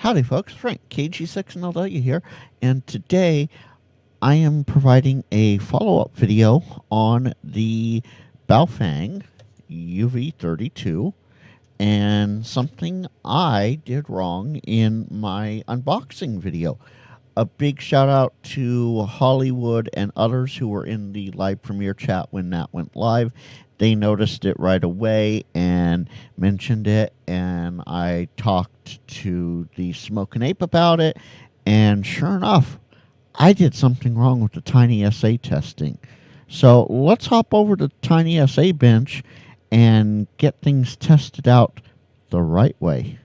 Howdy folks, Frank, KG6NLW here, and today I am providing a follow-up video on the Baofeng UV-32 and something I did wrong in my unboxing video. A big shout out to Hollywood and others who were in the live premiere chat when that went live. They noticed it right away and mentioned it, and I talked to the Smokin' Ape about it, and sure enough, I did something wrong with the TinySA testing. So let's hop over to TinySA bench and get things tested out the right way.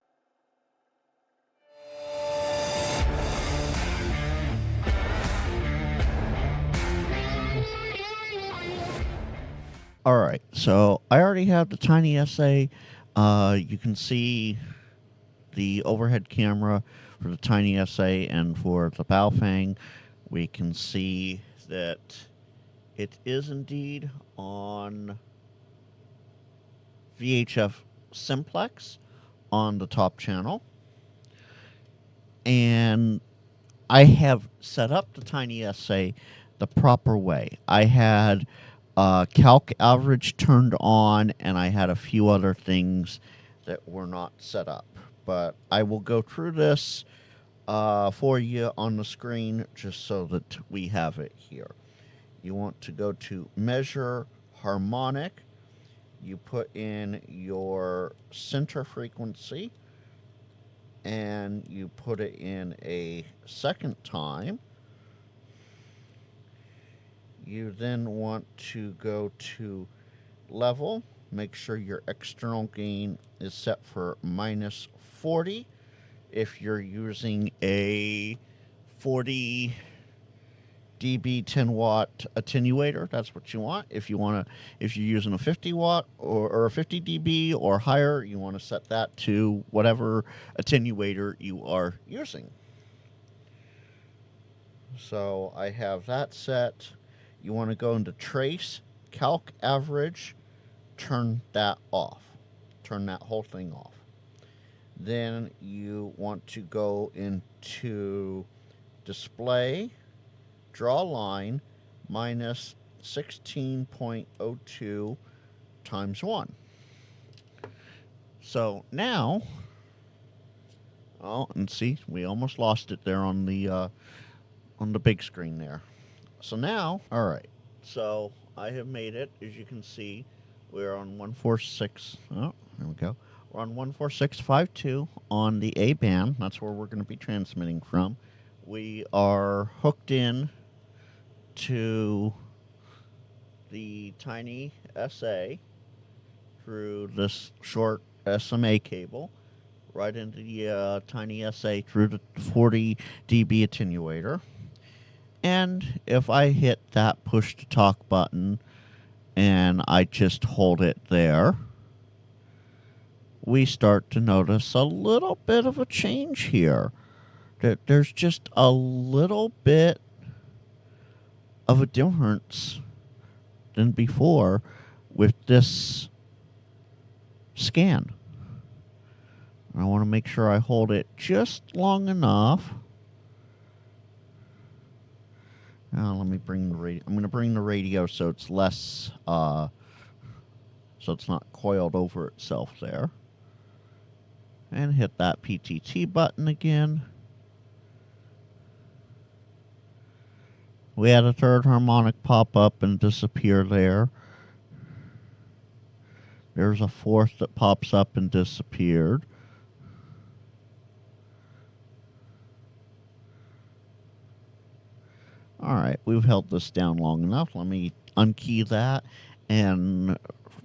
All right, so I already have the TinySA. You can see the overhead camera for the TinySA, and for the Baofeng, we can see that it is indeed on VHF Simplex on the top channel. And I have set up the TinySA the proper way. I had calc average turned on, and I had a few other things that were not set up. But I will go through this for you on the screen just so that we have it here. You want to go to Measure Harmonic. You put in your center frequency, and you put it in a second time. You then want to go to level. Make sure your external gain is set for minus 40. If you're using a 40 dB 10 watt attenuator, that's what you want. If you're using a 50 watt or a 50 dB or higher, you want to set that to whatever attenuator you are using. So I have that set. You want to go into trace, calc average, turn that off. Turn that whole thing off. Then you want to go into display, draw line, minus 16.02 times 1. So now, oh, and see, we almost lost it there on the big screen there. So now, all right, so I have made it. As you can see, we're on 146. Oh, there we go. We're on 14652 on the A band. That's where we're going to be transmitting from. We are hooked in to the TinySA through this short SMA cable, right into the TinySA through the 40 dB attenuator. And if I hit that push to talk button and I just hold it there, we start to notice a little bit of a change here. There's just a little bit of a difference than before with this scan. I want to make sure I hold it just long enough. Let me bring the radio. I'm going to bring the radio so it's less, so it's not coiled over itself there. And hit that PTT button again. We had a third harmonic pop up and disappear there. There's a fourth that pops up and disappeared. All right, we've held this down long enough. Let me unkey that and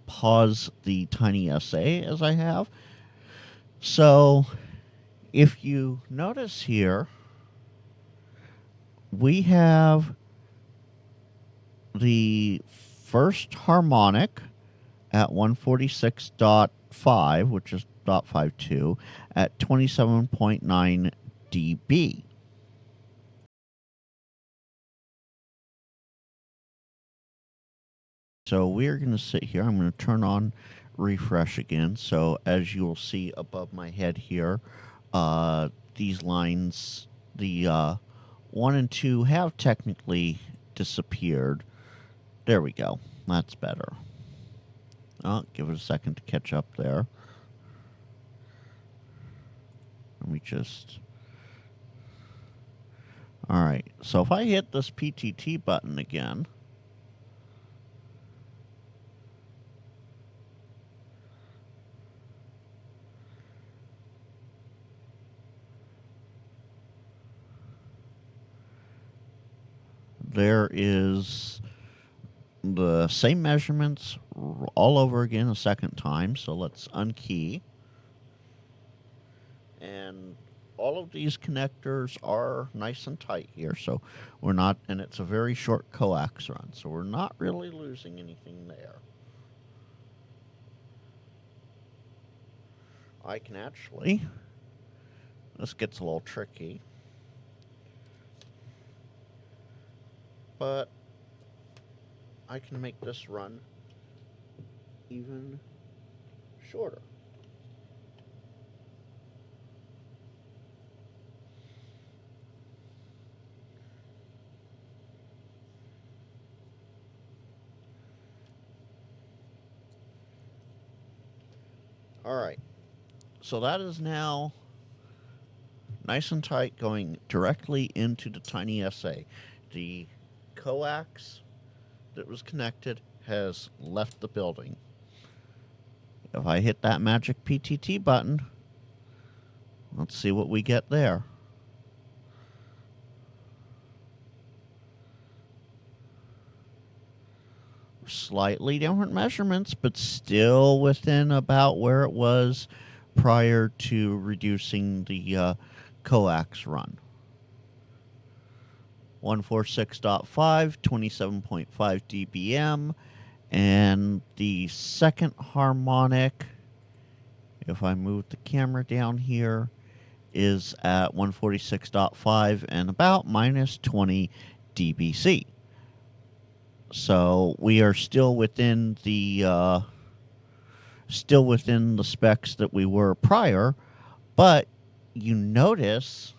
pause the TinySA as I have. So if you notice here, we have the first harmonic at 146.5, which is .52, at 27.9 dB. So we're going to sit here. I'm going to turn on refresh again. So as you'll see above my head here, these lines, the 1 and 2, have technically disappeared. There we go. That's better. Oh, give it a second to catch up there. Let me just... Alright, so if I hit this PTT button again... there is the same measurements all over again a second time. So let's unkey. And all of these connectors are nice and tight here. So we're not, and it's a very short coax run. So we're not really losing anything there. I can actually, this gets a little tricky, but I can make this run even shorter. All right, so that is now nice and tight, going directly into the TinySA. The coax that was connected has left the building. If I hit that magic PTT button, let's see what we get there. Slightly different measurements, but still within about where it was prior to reducing the coax run. 146.5, 27.5 dBm, and the second harmonic, if I move the camera down here, is at 146.5 and about minus 20 dBc. So we are still within the specs that we were prior, but you notice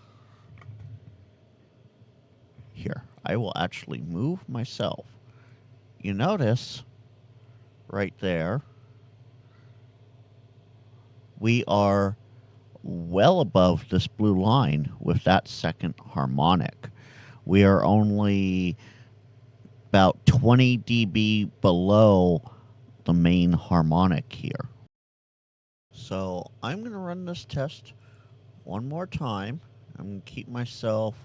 here, I will actually move myself. You notice right there, we are well above this blue line with that second harmonic. We are only about 20 dB below the main harmonic here. So I'm going to run this test one more time. I'm going to keep myself,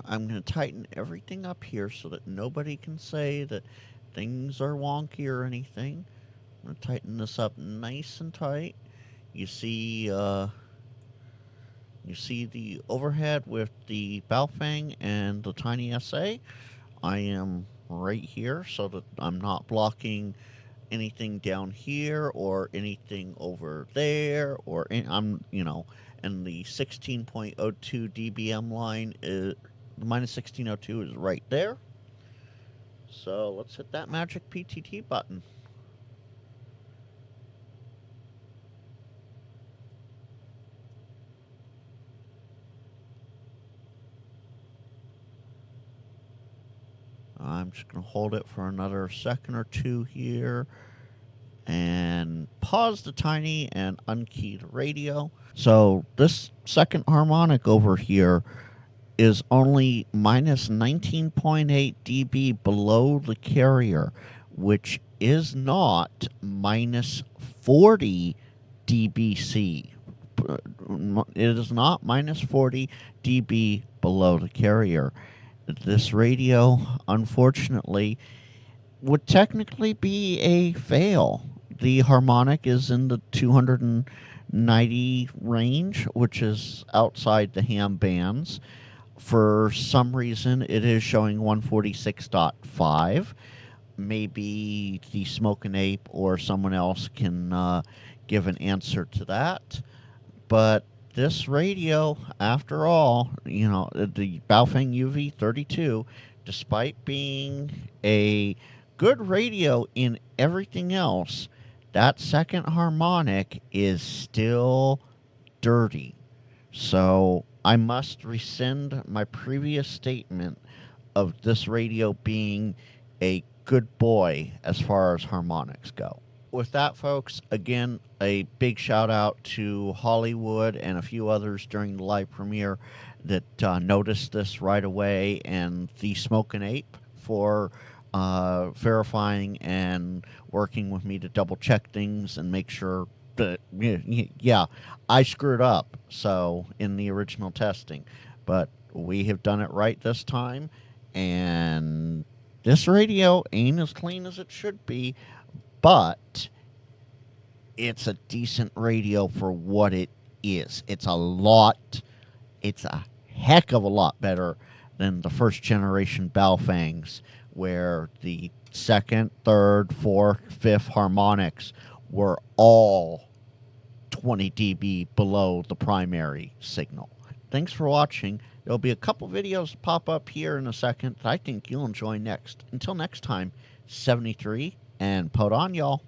I'm going to tighten everything up here so that nobody can say that things are wonky or anything. I'm going to tighten this up nice and tight. You see the overhead with the Baofeng and the TinySA. I am right here so that I'm not blocking anything down here or anything over there, or and the 16.02 dBm line is the minus 1602 is right there. So let's hit that magic PTT button. I'm just going to hold it for another second or two here and pause the Tiny and unkey the radio. So this second harmonic over here is only minus 19.8 dB below the carrier, which is not minus 40 dBc. It is not minus 40 dB below the carrier. This radio, unfortunately, would technically be a fail. The harmonic is in the 290 range, which is outside the ham bands. For some reason, it is showing 146.5. Maybe the Smokin' Ape or someone else can give an answer to that. But this radio, after all, the Baofeng UV-32, despite being a good radio in everything else, that second harmonic is still dirty. So I must rescind my previous statement of this radio being a good boy as far as harmonics go. With that, folks, again, a big shout out to Hollywood and a few others during the live premiere that noticed this right away, and the Smokin' Ape for verifying and working with me to double check things and make sure that, yeah, I screwed up so in the original testing, but we have done it right this time, and this radio ain't as clean as it should be, but it's a decent radio for what it is. It's a heck of a lot better than the first generation Baofengs, where the second, third, fourth, fifth harmonics were all 20 dB below the primary signal. Thanks for watching. There'll be a couple videos pop up here in a second that I think you'll enjoy next. Until next time, 73 and put on, y'all.